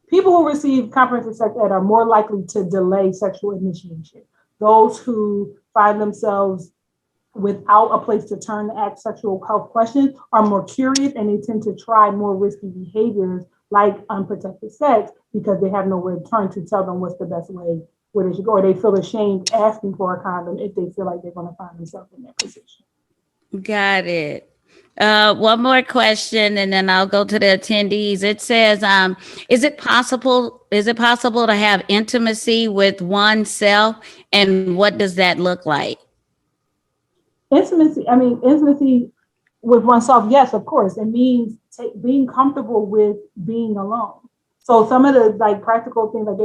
people who receive comprehensive sex ed are more likely to delay sexual initiation. Those who find themselves without a place to turn to ask sexual health questions are more curious, and they tend to try more risky behaviors like unprotected sex because they have nowhere to turn to tell them what's the best way where they should go, or they feel ashamed asking for a condom if they feel like they're going to find themselves in that position. Got it. One more question, and then I'll go to the attendees. It says, is it possible to have intimacy with oneself, and what does that look like? Intimacy with oneself, yes, of course. It means being comfortable with being alone. So some of the practical things, like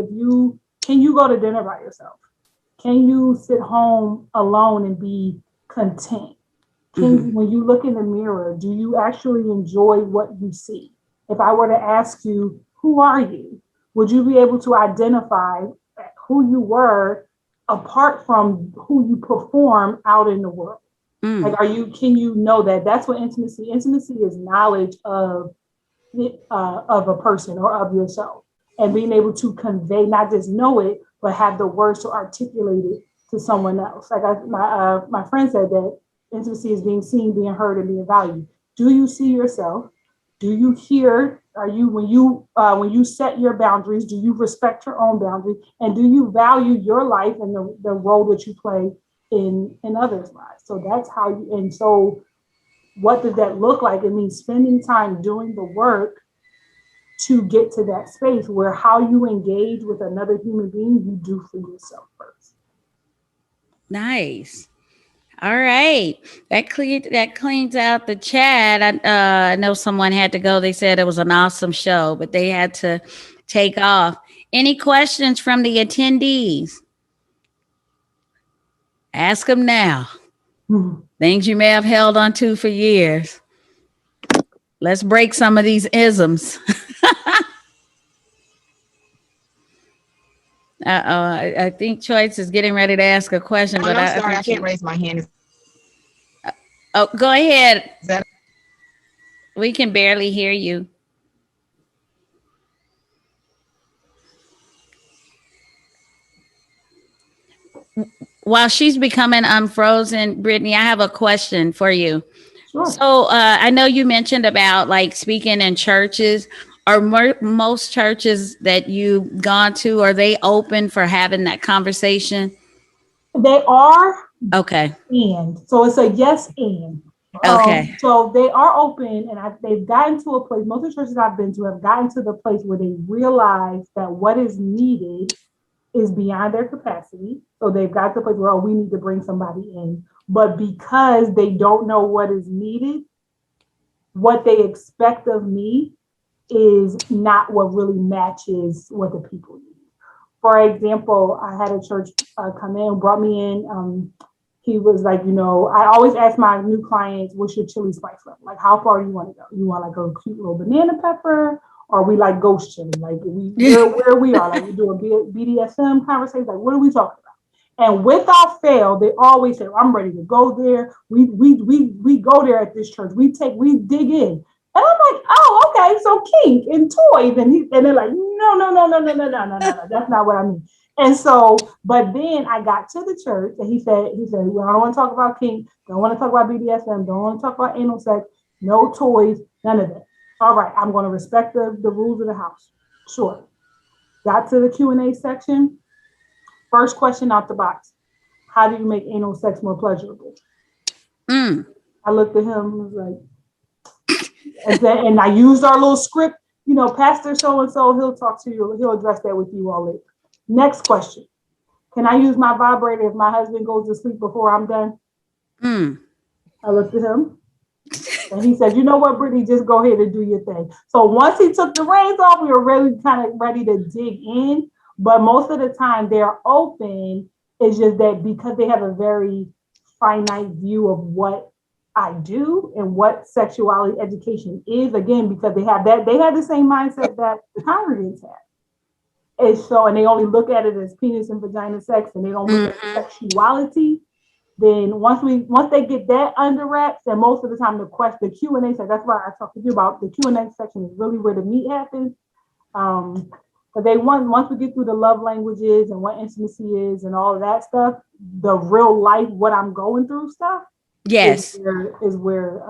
can you go to dinner by yourself? Can you sit home alone and be content? When you look in the mirror, do you actually enjoy what you see? If I were to ask you, who are you? Would you be able to identify who you were apart from who you perform out in the world? Like, can you know that? That's what intimacy is knowledge of a person or of yourself, and being able to convey, not just know it, but have the words to articulate it to someone else. Like my friend said that intimacy is being seen, being heard, and being valued. Do you see yourself? Do you hear? When you set your boundaries, do you respect your own boundaries? And do you value your life and the role that you play in others' lives? So that's how so what does that look like? It means spending time doing the work to get to that space where how you engage with another human being, you do for yourself first. Nice. All right. That cleans out the chat. I know someone had to go. They said it was an awesome show, but they had to take off. Any questions from the attendees? Ask them now. Things you may have held on to for years. Let's break some of these isms. I think Choice is getting ready to ask a question, but I'm sorry, I can't raise my hand. Oh, go ahead. We can barely hear you. While she's becoming unfrozen, Brittany, I have a question for you. Sure. So I know you mentioned about like speaking in churches. Are most churches that you've gone to, are they open for having that conversation? They are. Okay. And so it's a yes and. Okay. So they are open, and they've gotten to a place. Most of the churches I've been to have gotten to the place where they realize that what is needed is beyond their capacity. So they've got to the place where, oh, we need to bring somebody in. But because they don't know what is needed, what they expect of me is not what really matches what the people need. For example, I had a church come in, brought me in. He was like, I always ask my new clients, what's your chili spice level? Like, how far do you want to go? You want like a cute little banana pepper, or we like ghost chili? Like, where we are, like we do a BDSM conversation. Like, what are we talking about? And without fail, they always say, I'm ready to go there. We go there at this church. We dig in. And I'm like, oh, okay, so kink and toys. And they're like, no, that's not what I mean. And so, but then I got to the church and he said, well, I don't want to talk about kink, don't want to talk about BDSM, don't want to talk about anal sex, no toys, none of that. All right, I'm going to respect the rules of the house. Sure. Got to the Q&A section. First question out the box. How do you make anal sex more pleasurable? I looked at him and was like, and I used our little script, Pastor so-and-so, he'll talk to you, he'll address that with you all later. Next question. Can I use my vibrator if my husband goes to sleep before I'm done? I looked at him and he said, you know what, Brittany, just go ahead and do your thing. So once he took the reins off, we were really kind of ready to dig in. But most of the time they're open. It's just that because they have a very finite view of what I do and what sexuality education is, again, because they have the same mindset that the congregants have. And so, and they only look at it as penis and vagina sex, and they don't look at sexuality. Then once they get that under wraps, and most of the time the Q&A section, that's why I talked to you about the Q&A section is really where the meat happens. But once we get through the love languages and what intimacy is and all of that stuff, the real life, what I'm going through stuff, yes, is where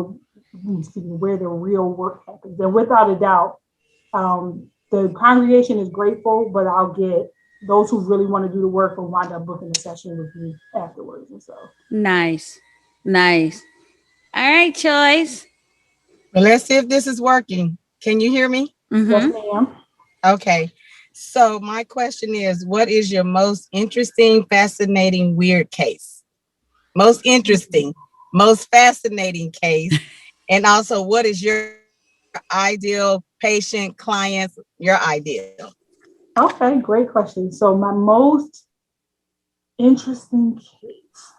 the real work happens. And without a doubt, the congregation is grateful, but I'll get those who really want to do the work will wind up booking a session with me afterwards. And so nice. All right, Choice. Well, let's see if this is working. Can you hear me? Yes, ma'am. Okay. So my question is, what is your most interesting, fascinating, weird case? Most interesting, most fascinating case. And also, what is your ideal patient, clients, your ideal? Okay, great question. So my most interesting case.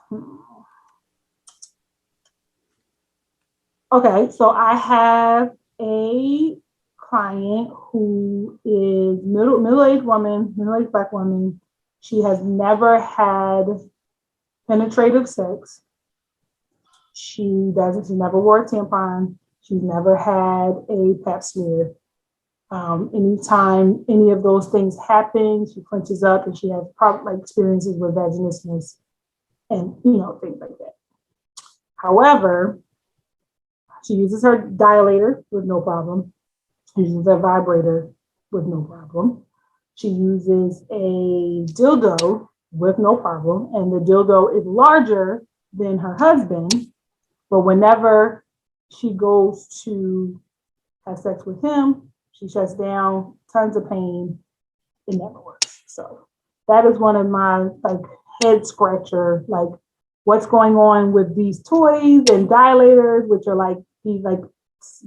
Okay, so I have a client who is middle-aged Black woman. She has never had penetrative sex. She never wore a tampon. She's never had a pap smear. Anytime any of those things happen, she clenches up and she has experiences with vaginismus and things like that. However, she uses her dilator with no problem. She uses a vibrator with no problem. She uses a dildo with no problem, and the dildo is larger than her husband. But whenever she goes to have sex with him, she shuts down, tons of pain, it never works. So that is one of my head scratcher, what's going on with these toys and dilators, which are these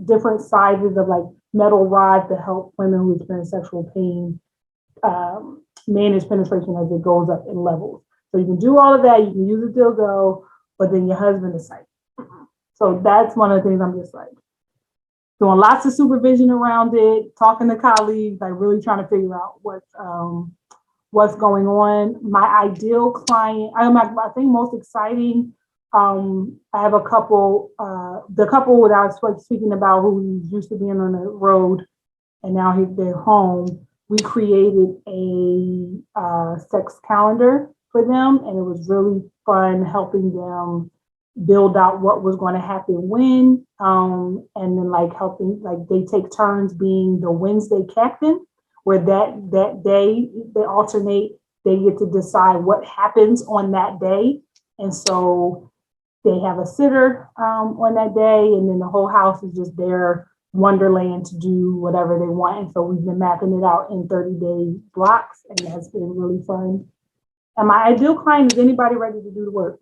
different sizes of metal rods to help women who experience sexual pain manage penetration as it goes up in levels. So you can do all of that. You can use a dildo, but then your husband is like, so that's one of the things I'm just doing lots of supervision around it, talking to colleagues, really trying to figure out what's going on. My ideal client, I think most exciting, I have a couple, the couple that I was speaking about who used to be on the road and now they're home. We created a sex calendar for them, and it was really fun helping them build out what was going to happen when, and then helping, they take turns being the Wednesday captain, where that day they alternate, they get to decide what happens on that day. And so They have a sitter on that day, and then the whole house is just their wonderland to do whatever they want. And so we've been mapping it out in 30-day blocks, and that's been really fun. And my ideal client is anybody ready to do the work.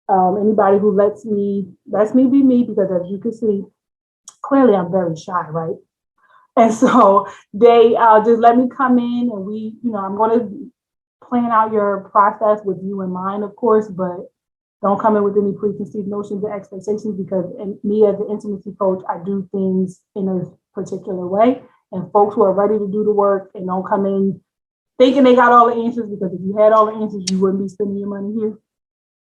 Anybody who lets me be me, because as you can see, clearly I'm very shy, right? And so they just let me come in, and we, I'm going to plan out your process with you in mind, of course, but don't come in with any preconceived notions and expectations, because me as an intimacy coach, I do things in a particular way. And folks who are ready to do the work and don't come in thinking they got all the answers, because if you had all the answers, you wouldn't be spending your money here.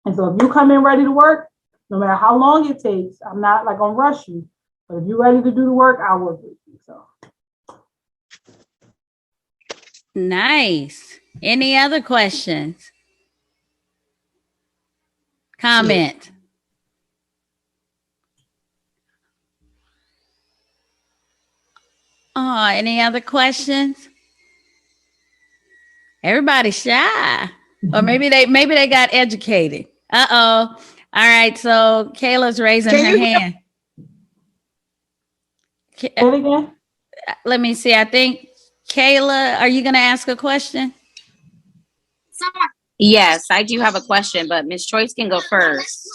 And so if you come in ready to work, no matter how long it takes, I'm not like gonna rush you. But if you're ready to do the work, I'll work with you. So Nice. Any other questions? Comment. Oh, any other questions? Everybody's shy. Or maybe they got educated. Uh-oh. All right, so Kayla's raising her hand. again? Let me see. I think Kayla, are you going to ask a question? Yes, I do have a question, but Miss Choice can go first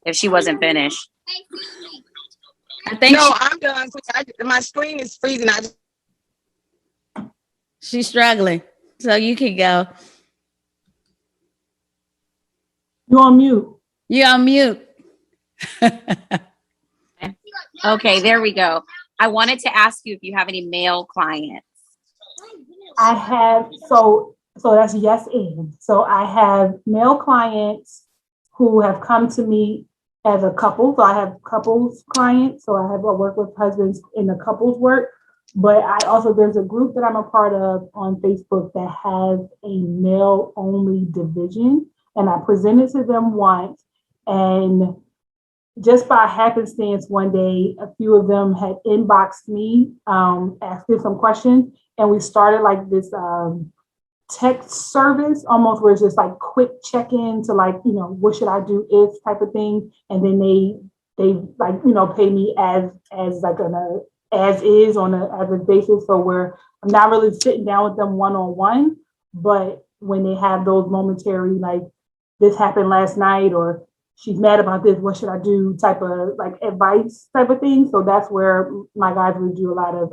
if she wasn't finished. I think I'm done. My screen is freezing. she's struggling, so you can go. You're on mute. You're on mute. Okay, there we go. I wanted to ask you if you have any male clients. I have, so that's yes and. So I have male clients who have come to me as a couple. So I have couples clients. So I work with husbands in the couples work. But there's a group that I'm a part of on Facebook that has a male only division. And I presented to them once, and just by happenstance, one day, a few of them had inboxed me, asking some questions, and we started like this text service, almost where it's just like quick check-in to like, what should I do if type of thing, and then they like, pay me as like as is on an average basis. So where I'm not really sitting down with them one-on-one, but when they have those momentary like, this happened last night, or she's mad about this, what should I do type of like advice type of thing. So that's where my guys would do a lot of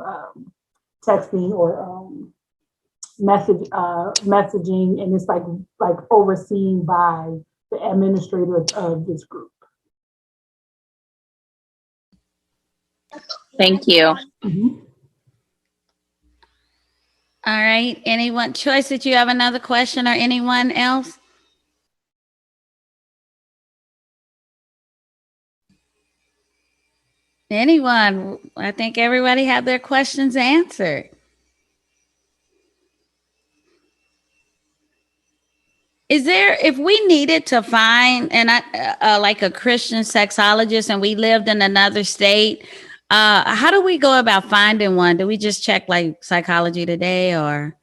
texting or messaging, and it's like overseen by the administrators of this group. Thank you. Mm-hmm. All right. Anyone? Choice, did you have another question, or anyone else? Anyone? I think everybody had their questions answered. Is there, if we needed to find like a Christian sexologist and we lived in another state, how do we go about finding one? Do we just check like Psychology Today, or?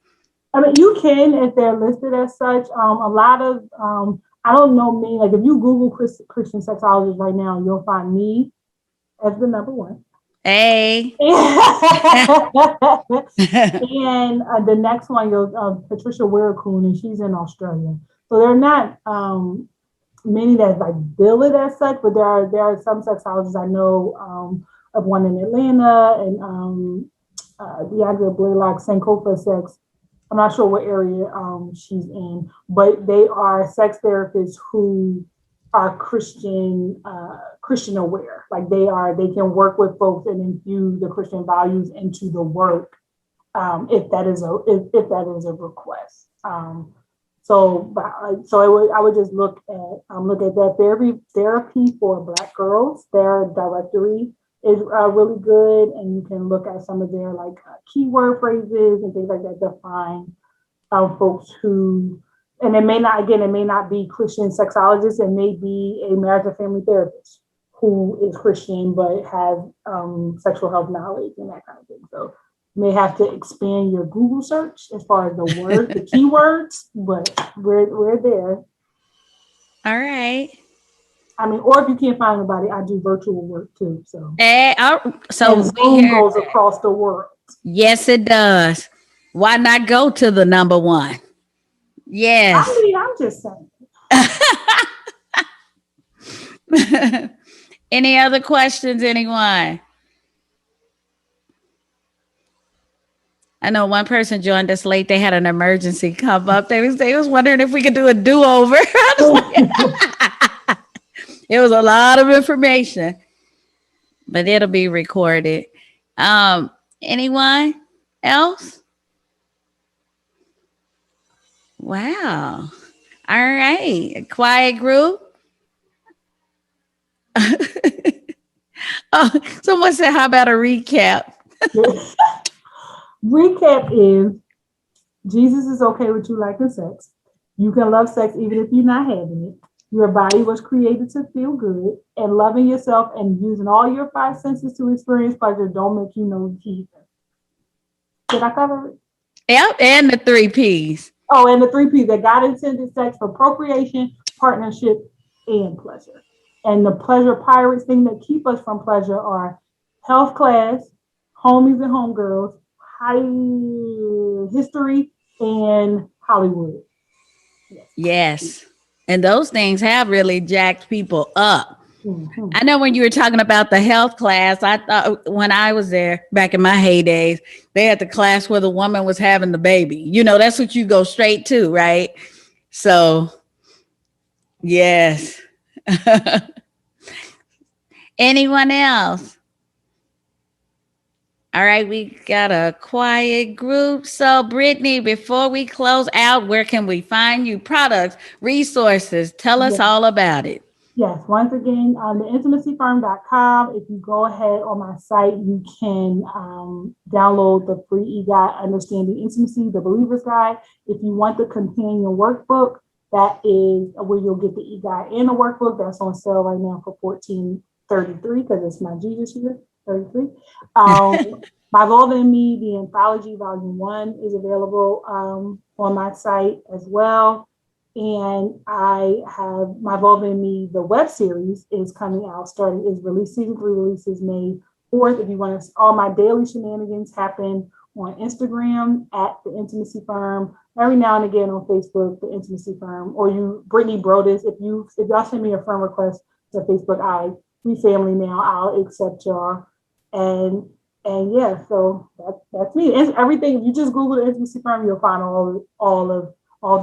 I mean, you can if they're listed as such. A lot of I don't know me. Like if you Google Christian sexologist right now, you'll find me as the number one. Hey. And the next one, you'll Patricia Weircoon, and she's in Australia. So there are not many that like bill it as such, but there are some sexologists I know of, one in Atlanta, and Deandra Blaylock, Sankofa Sex. I'm not sure what area she's in, but they are sex therapists who are Christian aware. Like they can work with folks and infuse the Christian values into the work, if that is a request. I would just look at that therapy for Black girls. Their directory is really good, and you can look at some of their like keyword phrases and things like that to find folks who. And it may not be Christian sexologists. It may be a marriage and family therapist who is Christian but has sexual health knowledge and that kind of thing. So you may have to expand your Google search as far as the keywords, but we're there. All right. I mean, or if you can't find anybody, I do virtual work too. So, So and Zoom goes across the world. Yes, it does. Why not go to the number one? Yes. I mean, I'm just saying. Any other questions, anyone? I know one person joined us late. They had an emergency come up. They was wondering if we could do a do-over. It was a lot of information, but it'll be recorded. Anyone else? Wow. All right. A quiet group. Oh, someone said, how about a recap? Recap is Jesus is okay with you liking sex. You can love sex even if you're not having it. Your body was created to feel good, and loving yourself and using all your five senses to experience pleasure don't make you no heathen. Did I cover it? Yep, and the 3 Ps. Oh, and the 3 Ps, that God intended sex for procreation, partnership, and pleasure. And the pleasure pirates thing that keep us from pleasure are health class, homies and homegirls, high history, and Hollywood. Yes. And those things have really jacked people up. Mm-hmm. I know when you were talking about the health class, I thought when I was there back in my heydays, they had the class where the woman was having the baby. You know, that's what you go straight to, right? So, yes. Anyone else? All right, we got a quiet group. So, Brittany, before we close out, where can we find you? Products, resources. Tell us all about it. Yes, once again, on theintimacyfirm.com, if you go ahead on my site, you can download the free e-guide, Understanding Intimacy, the Believer's Guide. If you want the companion workbook, that is where you'll get the e-guide and the workbook. That's on sale right now for $14.33 because it's my Jesus year, 33. My Love and Me, the Anthology Volume 1 is available on my site as well. And I have My Love and Me, the web series is coming out, season 3 releases May 4th. If you want to, all my daily shenanigans happen on Instagram at The Intimacy Firm, every now and again on Facebook, The Intimacy Firm, or you, Brittany Broaddus. If y'all send me a friend request to Facebook, we family now, I'll accept y'all. And yeah, so that's me. It's everything. If you just Google The Intimacy Firm, you'll find all the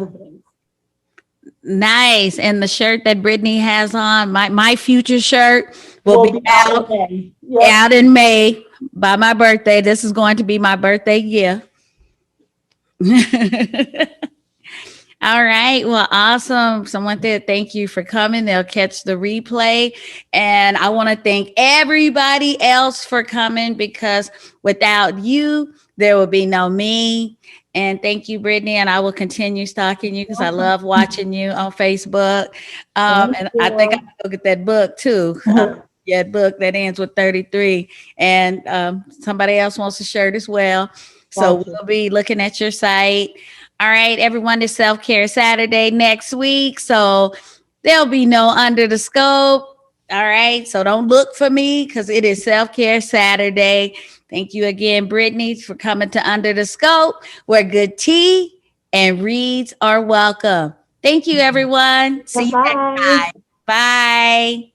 things. Nice. And the shirt that Brittany has on, my future shirt will be out in May by my birthday. This is going to be my birthday gift. All right. Well, awesome. Someone said thank you for coming. They'll catch the replay. And I want to thank everybody else for coming, because without you, there will be no me. And thank you, Brittany. And I will continue stalking you because I love watching you on Facebook. And I think I'll look at that book too. That book that ends with 33. And somebody else wants a shirt as well. So we'll be looking at your site. All right, everyone, it's Self-Care Saturday next week. So there'll be no Under the Scope. All right, so don't look for me because it is Self-Care Saturday. Thank you again, Brittany, for coming to Under the Scope, where good tea and reads are welcome. Thank you, everyone. See you next time. Bye.